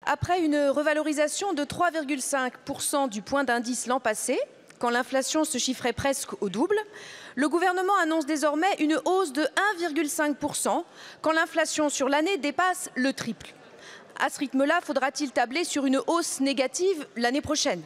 Après une revalorisation de 3,5% du point d'indice l'an passé, quand l'inflation se chiffrait presque au double, le gouvernement annonce désormais une hausse de 1,5% quand l'inflation sur l'année dépasse le triple. À ce rythme-là, faudra-t-il tabler sur une hausse négative l'année prochaine?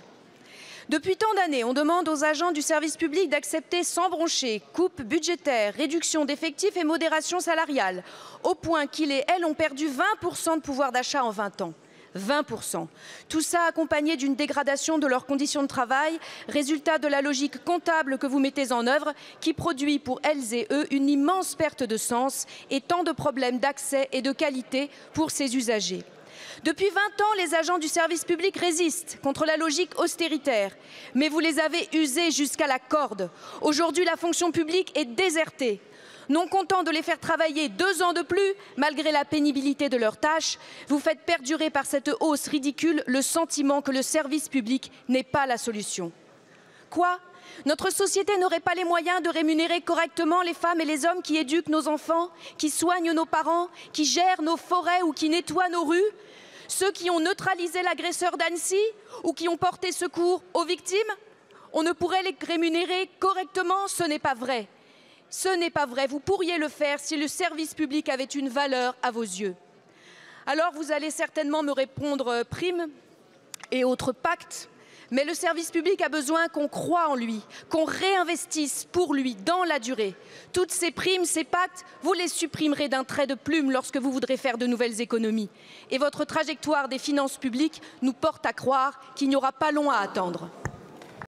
Depuis tant d'années, on demande aux agents du service public d'accepter sans broncher coupes budgétaires, réduction d'effectifs et modération salariale, au point qu'ils et elles ont perdu 20% de pouvoir d'achat en 20 ans. 20%. Tout ça accompagné d'une dégradation de leurs conditions de travail, résultat de la logique comptable que vous mettez en œuvre, qui produit pour elles et eux une immense perte de sens et tant de problèmes d'accès et de qualité pour ces usagers. Depuis 20 ans, les agents du service public résistent contre la logique austéritaire, mais vous les avez usés jusqu'à la corde. Aujourd'hui, la fonction publique est désertée. Non content de les faire travailler 2 ans de plus, malgré la pénibilité de leurs tâches, vous faites perdurer par cette hausse ridicule le sentiment que le service public n'est pas la solution. Quoi ? Notre société n'aurait pas les moyens de rémunérer correctement les femmes et les hommes qui éduquent nos enfants, qui soignent nos parents, qui gèrent nos forêts ou qui nettoient nos rues ? Ceux qui ont neutralisé l'agresseur d'Annecy ou qui ont porté secours aux victimes? On ne pourrait les rémunérer correctement? Ce n'est pas vrai. Ce n'est pas vrai. Vous pourriez le faire si le service public avait une valeur à vos yeux. Alors vous allez certainement me répondre primes et autres pactes, mais le service public a besoin qu'on croie en lui, qu'on réinvestisse pour lui dans la durée. Toutes ces primes, ces pactes, vous les supprimerez d'un trait de plume lorsque vous voudrez faire de nouvelles économies. Et votre trajectoire des finances publiques nous porte à croire qu'il n'y aura pas long à attendre.